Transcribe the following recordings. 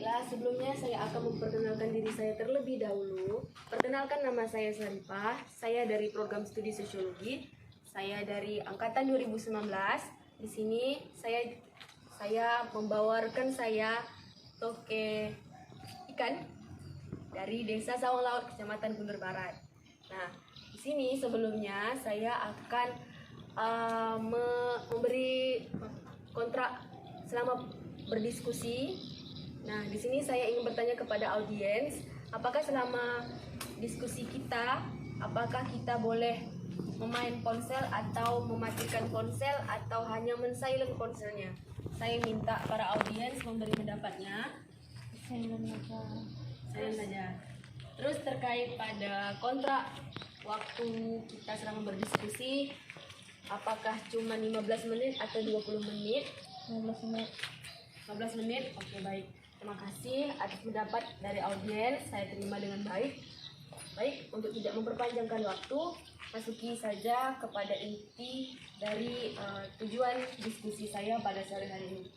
Baiklah, sebelumnya saya akan memperkenalkan diri saya terlebih dahulu. Perkenalkan, nama saya Saripah. Saya dari program studi sosiologi. Saya dari angkatan 2019. Di sini saya membawa rekan saya toke ikan dari Desa Sawang Laut, Kecamatan Kundur Barat. Nah, di sini sebelumnya saya akan memberi kontrak selama berdiskusi. Nah, di sini saya ingin bertanya kepada audiens, apakah selama diskusi kita, apakah kita boleh memain ponsel atau mematikan ponsel atau hanya men-silent ponselnya? Saya minta para audiens memberi pendapatnya. Silent saja. Terus terkait pada kontrak waktu kita selama berdiskusi, apakah cuma 15 menit atau 20 menit? 15 menit. 15 menit, oke, baik. Terima kasih atas pendapat dari audiens, saya terima dengan baik. Baik, untuk tidak memperpanjangkan waktu, masuki saja kepada inti dari tujuan diskusi saya pada sore hari ini.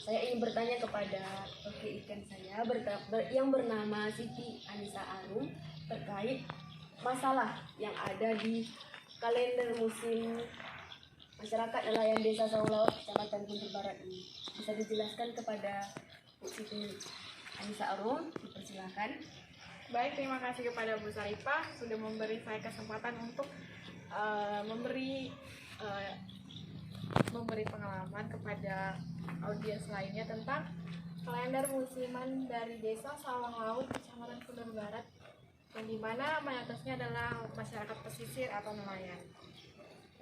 Saya ingin bertanya kepada toke ikan saya yang bernama Siti Anissa Arum terkait masalah yang ada di kalender musim masyarakat nelayan Desa Sawang Laut, Kecamatan Kundur Barat ini. Bisa dijelaskan kepada Bu Siti Anissa Arum, dipersilakan. Baik, terima kasih kepada Bu Saripah sudah memberi saya kesempatan untuk memberi pengalaman kepada audiens lainnya tentang kalender musiman dari Desa Sawang Laut, Kecamatan Kundur Barat, yang dimana mayoritasnya adalah masyarakat pesisir atau nelayan.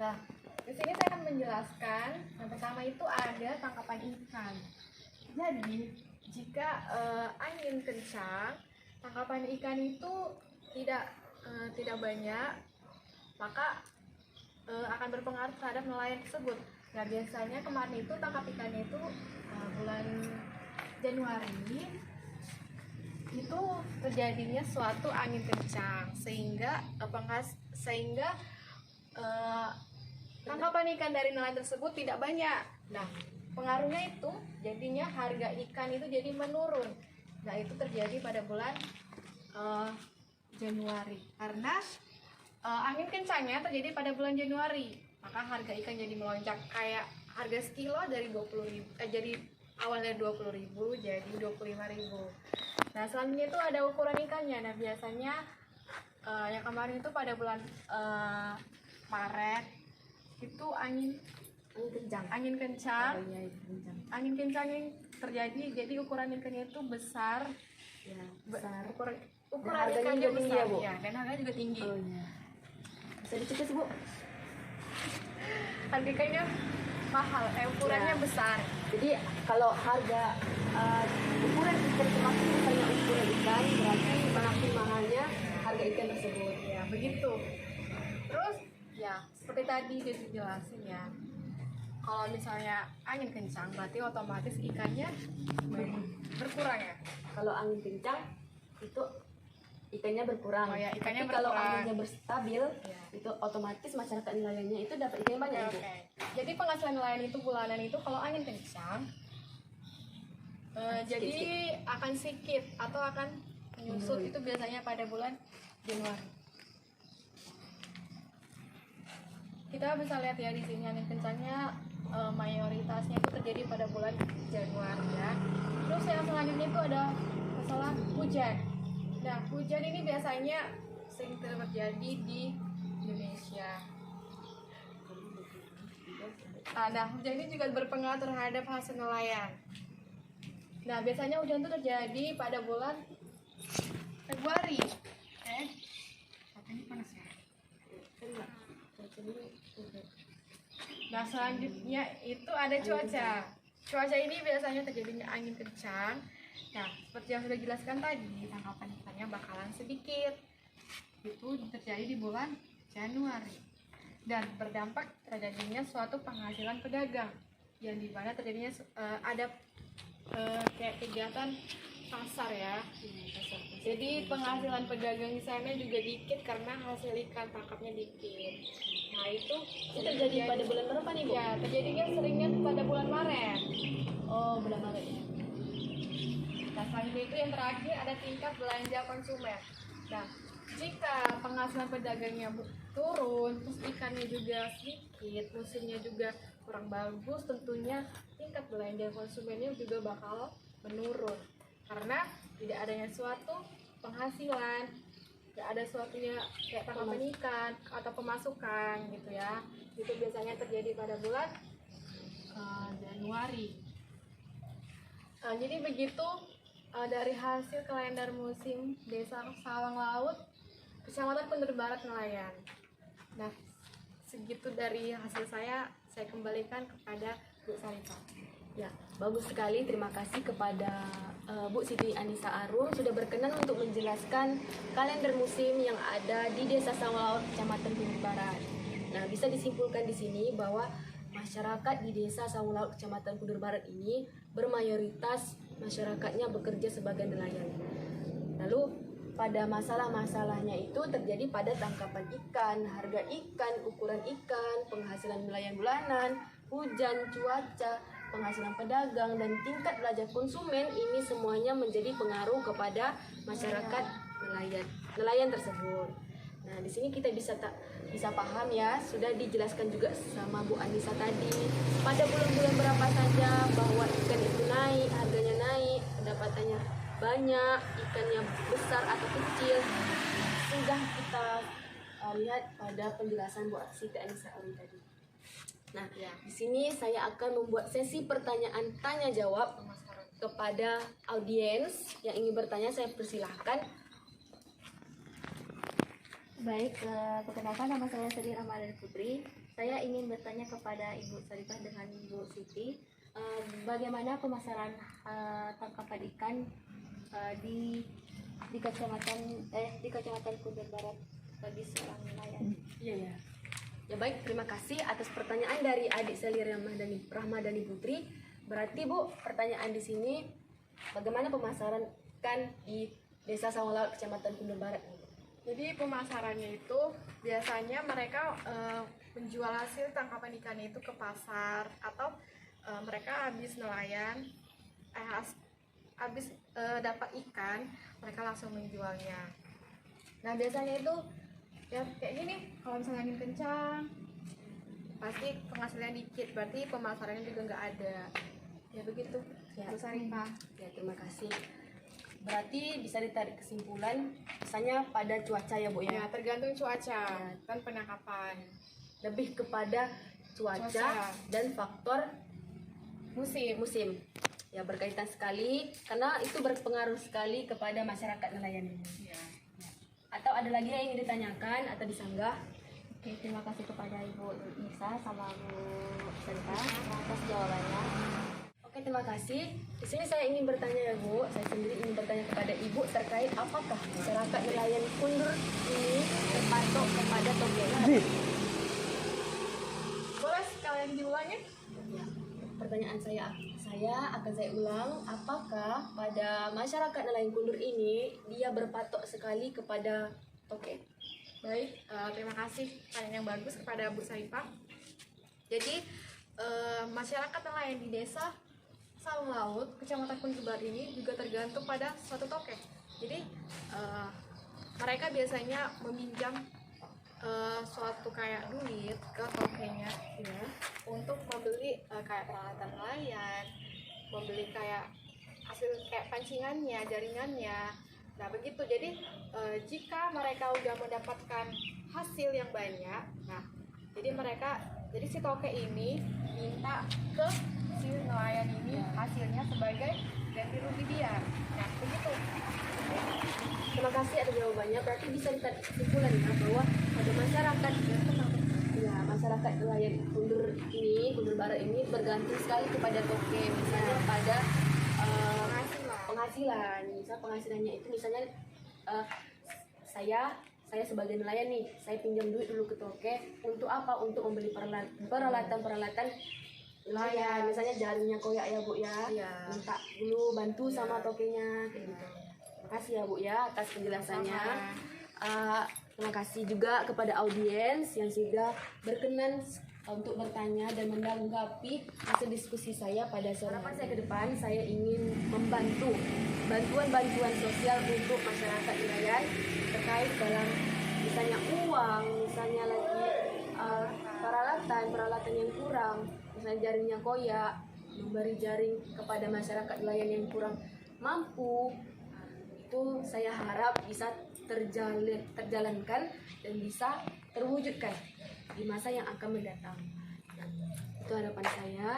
Nah, di sini saya akan menjelaskan yang pertama itu ada tangkapan ikan. Jadi, jika angin kencang, tangkapan ikan itu tidak banyak, maka akan berpengaruh terhadap nelayan tersebut. Nah, biasanya kemarin itu tangkap ikannya itu bulan Januari itu terjadinya suatu angin kencang sehingga tangkapan ikan dari nelayan tersebut tidak banyak. Nah, pengaruhnya itu jadinya harga ikan itu jadi menurun. Nah, itu terjadi pada bulan Januari karena angin kencangnya terjadi pada bulan Januari, maka harga ikan jadi melonjak. Kayak harga sekilo dari 20.000 jadi awalnya 20.000 jadi 25.000. Nah, selanjutnya itu ada ukuran ikannya. Nah, biasanya yang kemarin itu pada bulan Maret itu angin kencang yang terjadi, jadi ukuran ikannya itu besar. Ya, besar. Ukuran Dan ikannya harganya besar, tinggi, Bu? ya, dan harganya juga tinggi. Oh iya. Bisa dicek, Bu? Harga ikannya mahal, ukurannya Ya. besar. Jadi kalau harga ukuran ikan semakin banyak ukuran ikan, berarti semakin mahalnya harga ikan tersebut. Ya, begitu. Terus ya, seperti tadi dia jelasin ya, kalau misalnya angin kencang berarti otomatis ikannya berkurang ya. Kalau angin kencang itu ikannya berkurang. Oh ya, ikannya Tapi kalau berkurang. anginnya berstabil, Ya. itu otomatis masyarakat nelayannya itu dapat ikan yang banyak, Ibu. Oke. Jadi penghasilan nelayan itu bulanan itu kalau angin kencang jadi akan sedikit atau akan menyusut. Itu biasanya pada bulan Januari. Kita bisa lihat ya di sini angin kencangnya mayoritasnya itu terjadi pada bulan Januari ya. Terus yang selanjutnya itu ada masalah hujan. Nah, hujan ini biasanya sering terjadi di Indonesia. Nah, hujan ini juga berpengaruh terhadap hasil nelayan. Nah, biasanya hujan itu terjadi pada bulan Februari. Katanya panas ya. Nah, selanjutnya itu ada cuaca. Cuaca ini biasanya terjadinya angin kencang. Nah, seperti yang sudah dijelaskan tadi, tangkapan ikannya bakalan sedikit. Itu terjadi di bulan Januari. Dan berdampak terjadinya suatu penghasilan pedagang. Yang dimana terjadinya ada kayak kegiatan pasar ya. Jadi penghasilan pedagang di sana juga dikit karena hasil ikan tangkapnya dikit. Nah, itu terjadi pada bulan berapa nih, Bu? Ya, terjadinya seringnya pada bulan Maret. Oh, bulan Maret ya. Nah, selanjutnya itu yang terakhir ada tingkat belanja konsumen. Nah, jika penghasilan pedagangnya turun, terus ikannya juga sedikit, musimnya juga kurang bagus, tentunya tingkat belanja konsumennya juga bakal menurun. Karena tidak adanya suatu penghasilan, tidak ada suatunya kayak tangkapan ikan atau pemasukan gitu ya. Itu biasanya terjadi pada bulan Januari. Jadi begitu dari hasil kalender musim Desa Sawang Laut, Kecamatan Kundur Barat Nelayan. Nah, segitu dari hasil saya kembalikan kepada Bu Sarita. Ya, bagus sekali. Terima kasih kepada Bu Siti Anissa Arum sudah berkenan untuk menjelaskan kalender musim yang ada di Desa Sawang Laut, Kecamatan Kundur Barat. Nah, bisa disimpulkan di sini bahwa masyarakat di Desa Sawang Laut, Kecamatan Kundur Barat ini bermayoritas masyarakatnya bekerja sebagai nelayan. Lalu pada masalah-masalahnya itu terjadi pada tangkapan ikan, harga ikan, ukuran ikan, penghasilan nelayan bulanan, hujan, cuaca, penghasilan pedagang, dan tingkat belanja konsumen. Ini semuanya menjadi pengaruh kepada masyarakat nelayan tersebut. Nah, di sini kita bisa paham ya, sudah dijelaskan juga sama Bu Anissa tadi. Pada bulan-bulan berapa saja bahwa ikan itu naik, harganya naik, pendapatannya banyak, ikannya besar atau kecil. Sudah kita lihat pada penjelasan Bu Siti Anissa Arum tadi. Nah, di sini saya akan membuat sesi pertanyaan tanya jawab kepada audiens yang ingin bertanya. Saya persilahkan. Baik, perkenalkan nama saya Sri Ramadhani Putri. Saya ingin bertanya kepada Ibu Sarifah dengan Ibu Siti, bagaimana pemasaran tangkapan ikan di Kecamatan Kundur Barat bagi seorang nelayan? Iya. Ya baik, terima kasih atas pertanyaan dari adik Sri Ramadhani Putri. Berarti Bu, pertanyaan di sini bagaimana pemasaran ikan di Desa Sawang Laut, Kecamatan Kundur Barat? Jadi pemasarannya itu biasanya mereka menjual hasil tangkapan ikan itu ke pasar, atau mereka habis nelayan, habis dapat ikan, mereka langsung menjualnya. Nah, biasanya itu ya kayak gini, kalau misalnya angin kencang pasti penghasilannya dikit, berarti pemasarannya juga nggak ada. Ya begitu, Bu Sarifah. Ya, terima kasih. Berarti bisa ditarik kesimpulan misalnya pada cuaca ya Bu Ya, ya. tergantung cuaca dan penangkapan. Lebih kepada cuaca dan faktor musim. Ya, berkaitan sekali karena itu berpengaruh sekali kepada masyarakat nelayan ini. Ya. Atau ada lagi yang ingin ditanyakan atau disanggah? Oke, terima kasih kepada Ibu Nisa sama Bu Sarifah atas jawabannya. Oke, terima kasih. Di sini saya ingin bertanya ya Bu, saya sendiri ingin bertanya kepada Ibu terkait apakah masyarakat nelayan Kundur ini terpatok kepada togenya? Boleh sekalian diulangi? Ya, pertanyaan saya akan saya ulang. Apakah pada masyarakat nelayan Kundur ini dia berpatok sekali kepada toge? Baik, terima kasih pertanyaan yang bagus kepada Bu Sarifah. Jadi masyarakat nelayan di Desa Sawang Laut, Kecamatan Kundur Barat ini juga tergantung pada suatu toke. Jadi mereka biasanya meminjam suatu kayak duit ke tokenya ya, untuk membeli kayak peralatan nelayan, membeli kayak hasil kayak pancingannya, jaringannya. Nah begitu. Jadi jika mereka udah mendapatkan hasil yang banyak, nah jadi si toke ini minta ke si nelayan ini hasilnya sebagai ganti rugi dia. Nah begitu. Terima kasih atas jawabannya. Berarti bisa ditarik kesimpulan ya bahwa pada masyarakat nelayan Kundur Barat ini bergantung sekali kepada toke, misalnya pada penghasilan. Misal penghasilannya itu misalnya saya sebagai nelayan nih, saya pinjam duit dulu ke toke untuk apa? Untuk membeli peralatan nelayan, misalnya jaringnya koyak ya Bu ya. Iya. Minta dulu bantu sama tokenya kayak gitu. Terima kasih ya Bu ya atas penjelasannya. Terima kasih juga kepada audiens yang sudah berkenan untuk bertanya dan menanggapi hasil diskusi saya pada sore hari. Saya ke depan saya ingin membantu bantuan sosial untuk masyarakat nelayan terkait dalam misalnya uang, misalnya lagi peralatan yang kurang, misalnya jaringnya koyak, memberi jaring kepada masyarakat nelayan yang kurang mampu. Itu saya harap bisa terjalankan dan bisa terwujudkan di masa yang akan mendatang. Itu harapan saya.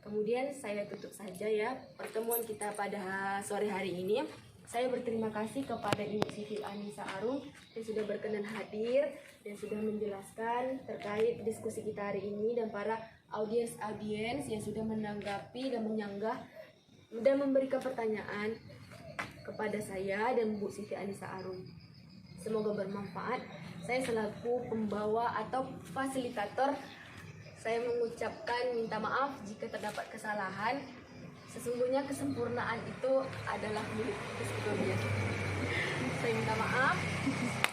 Kemudian saya tutup saja ya pertemuan kita pada sore hari ini. Saya berterima kasih kepada Ibu Siti Anissa Arum yang sudah berkenan hadir dan sudah menjelaskan terkait diskusi kita hari ini, dan para audiens yang sudah menanggapi dan menyanggah dan memberikan pertanyaan kepada saya dan Bu Siti Anissa Arum. Semoga bermanfaat. Saya selaku pembawa atau fasilitator, saya mengucapkan minta maaf jika terdapat kesalahan. Sesungguhnya kesempurnaan itu adalah milik Tuhan. Saya minta maaf.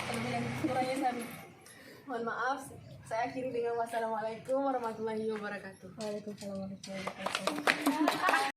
Apabila kurangnya saya mohon maaf. Saya akhiri dengan wassalamualaikum warahmatullahi wabarakatuh. Waalaikumsalam warahmatullahi wabarakatuh.